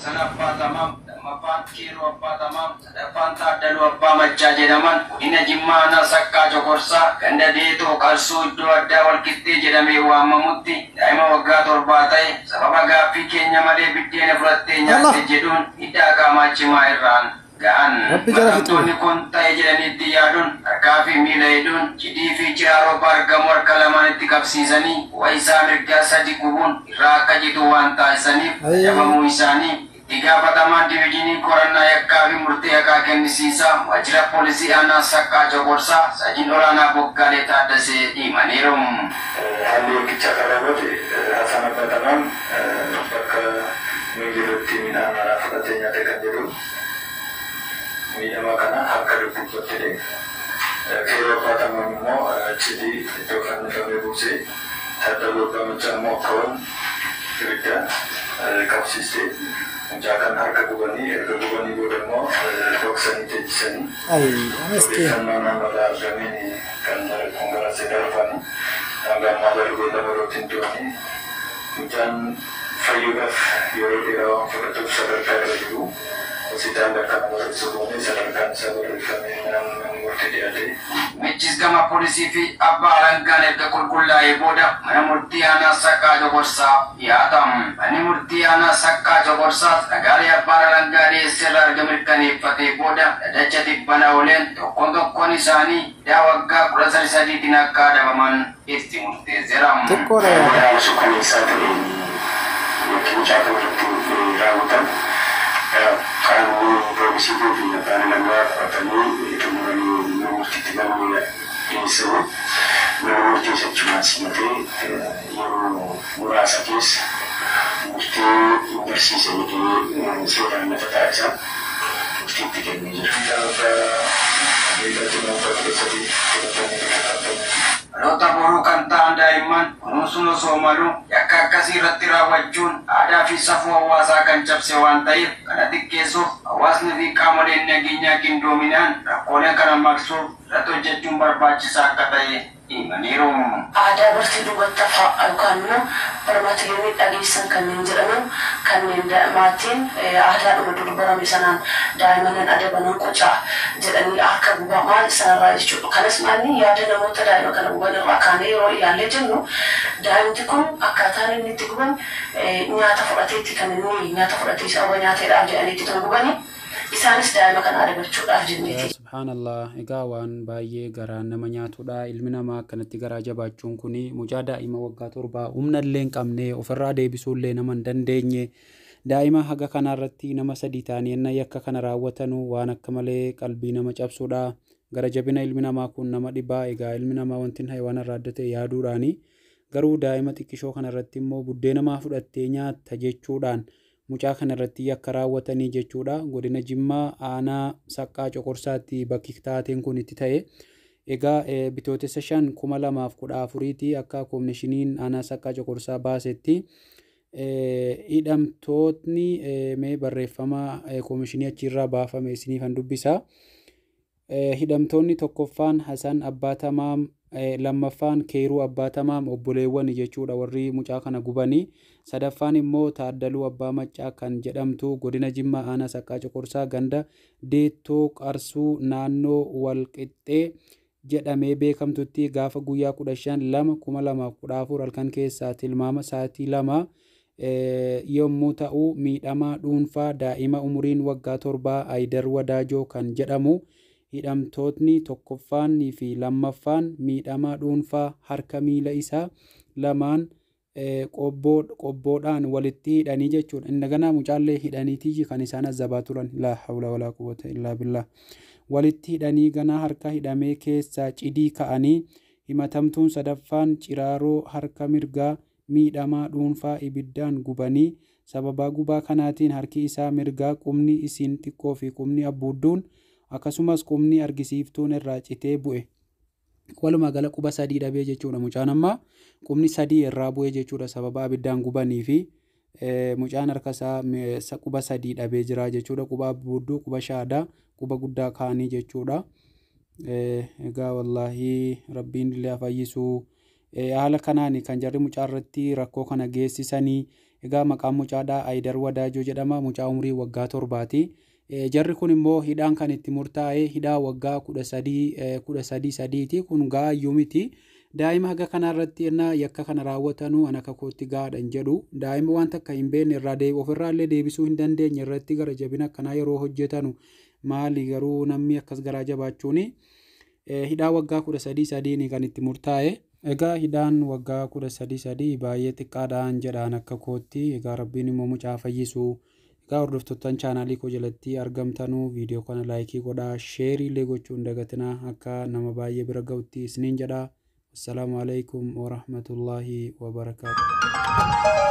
Sanaffaa tamam, lammaffaan kiiroo abbaa tamam, sadaffaan taaddaluu abbaa machaa jedhaman godina Jimmaa aanaa Saqqaa Coqorsaa ganda Deetoo Qarsuu iddoo addaa Walqixxee jedhamee waamamutti daa'ima waggaa 7 ta'e sababa gaaffii keenya malee biddeena fudhattee nyaatte jedhuun hidhaa qaamaa cimaa irraan ga'an. Matamtoonni kun ta'e jedhaniitti yaaduun harkaa fi miila hidhuun cidii fi ciraaroo argamu harka lamaan itti qabsiisanii waysaa mirgaa 3 gubuun irraa akka jitu waan taasisaniif dhabamuu isaanii itti gaafatamaan diviizhinii qorannaa yakkaa fi murtee haqaa kennisiisaa waajjira poolisii aanaa Saqqaa Coqorsaa Sajiin Olaanaa Boggaalee Taaddasee himaniiru. Haalli yakkicha qabaate Hasan Abbatamaan bakka miidiyaatti midhaan manaa fudhatee nyaate kan jedhu miidhama kana harka dubbifattee kiiroo Abbatamaan immoo cidii iddoo fannifamee buusee Taaddaluu abbaa machaa immoo akkaan ibidda qabsiistee mucaa kan harka gubanii erga gubanii booda immoo dhoksanii teessisanii odeeffannoo namarraa argameen kan konkolaataa darbanii hanga ammaa darbee lama rootiin du'anii mucaan fayyuudhaaf yeroo dheeraa waan fudhatuuf sadarkaa irra jiru. Mechis gama poolisii fi abbaa alangaan erga qulqullaa'ee booda mana murtii aanaa Saqqaa Coqorsaa dhiyaatamu. Manni murtii aanaa Saqqaa Coqorsaas dhagaalee abbaan alangaa dhiyeesseerraa erga mirkaneeffatee booda dhaddacha dhibbana ooleen tokkoon isaanii hidhaa waggaa 13 akka adabaman itti murteesseera. Kan provinsi itu punya tanah negara katanya itu mengenai murti tidak punya desa, murti cuma simate yang murah sakit, murti bersih sedikit seorang mata tajam, murti tiga meja. Kita cuma bersedih Dhaloota boruu kan ta'an daa'imman kunuunsuun osoo malu yakka akkasii irratti raawwachuun aadaa fi safuu hawaasaa kan cabse waan ta'eef kana xiqqeessuuf hawaasni fi qaamoleen nageenyaa qindoominaan rakkoolee kana maqsuuf irratti hojjechuun barbaachisaa akka ta'e himaniiru. Aadaa bartii dubbata fa'aa yookaan immoo barmaatilee dhageessan kanneen jedhaman kanneen maatiin aadaa dhuma barame sanaan daa'imman adabanan qocaa jedhanii akka gubaa maal sanarraa jechuudha. Kanas maalni yaada namoota daa'ima kana guban irraa kaanee yeroo ilaallee jennu daa'imti kun akkaataan inni itti guban nyaata fudhateetti kan inni nyaata fudhatee sababa nyaateedhaaf jedhaniitti kan gubanii isaanis daa'ima kana adabachuudhaaf jenneeti. Subhanallah, egaa waan baay'ee garaan nama nyaatudha. Ilmi namaa akkanatti garaa jabaachuun kuni mucaa daa'ima waggaa 7 humna illee hin qabne ofirraa deebisuu illee nama hin dandeenye daa'ima haga kanarratti nama 3 ta'anii enna yakka kana raawwatanu waan akka malee qalbii nama cabsudha. Gara jabina ilmi namaa kun nama dhibaa. Egaa ilmi namaa wanti haywaan irraa adda ta'e yaaduudhaani garuu daa'ima xiqqishoo kanarratti immoo buddeena maa fudhattee nyaatta jechuudhaan mucaa kanarratti yakka raawwatanii jechuudha. Godina Jimmaa aanaa Saqqaa Coqorsaatti bakki taateen kun itti ta'e. Egaa bitootessa 5/2014 akka koomishiniin aanaa Saqqaa Coqorsaa baasetti hidhamtootni mee barreeffama koomishinii achiirraa baafame isiniif kan dubbisa. Hidhamtoonni tokkoffaan Hasan Abbaatamaam, lammaffaan Keeruu Abbaatamaam obboleewwan jechuudha warri mucaa kana gubanii. Sadaffaan immoo Taaddaluu Abbaa Maccaa kan jedhamtu godina Jimmaa aanaa Saqqaa Coqorsaa ganda Deetoo Qarsuu naannoo Walqixxee jedhamee beekamtutti gaafa guyyaa 15/2014 halkan keessaa tilmaama sa'aatii 2 yommuu ta'u miidhamaa dhuunfaa daa'ima umuriin waggaa 7 Aydar Wadaajoo kan jedhamu hidhamtootni tokkoffaanii fi lammaffaan miidhamaa dhuunfaa harka miila isaa lamaan qobboodhaan walitti hidhanii jechuudha. Inni ganaa mucaallee hidhaniitii kan isaan azabaa turan. Laa hawla walaa quwwata illaa billah. Walitti hidhanii ganaa harka hidhamee keessaa cidii ka'anii himatamtuun sadaffaan ciraaroo harka mirgaa miidhamaa dhuunfaa ibiddaan gubanii sababa gubaa kanaatiin harki isaa mirgaa qubni isiin xiqqoo fi qubni abbuudduun akkasumas qubni argisiiftuun irraa citee bu'e. Walumaa gala quba 3 dhabee jechuudha. Mucaan amma qubni 3 irraa bu'e jechuudha sababa abiddaan gubanii fi mucaan harkasaa quba 3 dhabee jira jechuudha. Quba abbuudduu, quba shaadaa, quba guddaa kaanii jechuudha. Egaa wallahi rabbiin illee fayyisu. Haala kanaan kan jarri mucaa irratti rakkoo kana geessisanii Egaa maqaan mucaadhaa Aayidar Wadaajoo jedhama. Mucaa umrii waggaa 7ti. Jarri kun immoo hidhaan kan itti murtaa'e hidhaa waggaa 13 kun gaayyuu miti. Daa'ima haga kanarratti ennaa yakka kana raawwatanu an akka kootti gaadhan jedhu. Daa'ima wanta akka hin beekne irraa ofirraallee deebisuu hin dandeenye irratti gara jabina akkanaa yeroo hojjetanu maali garuu namni akkas garaa jabaachuuni. Hidhaa waggaa 13 kan itti murtaa'e. Egaa hidhaan waggaa 13 baay'ee xiqqaadhaan jedhaan akka kootti. Egaa rabbiin immoo mucaa fayyisu. Egaa hordoftoottan chaanaalii koo jalatti argamtanuu viidiyoo kana laayikii godhaa, sheerii illee gochuu hin dagatinaa akka nama baay'ee bira ga'utti isiniin jedha. Assalaamu alaikum warahmatullahi wabarakatuh.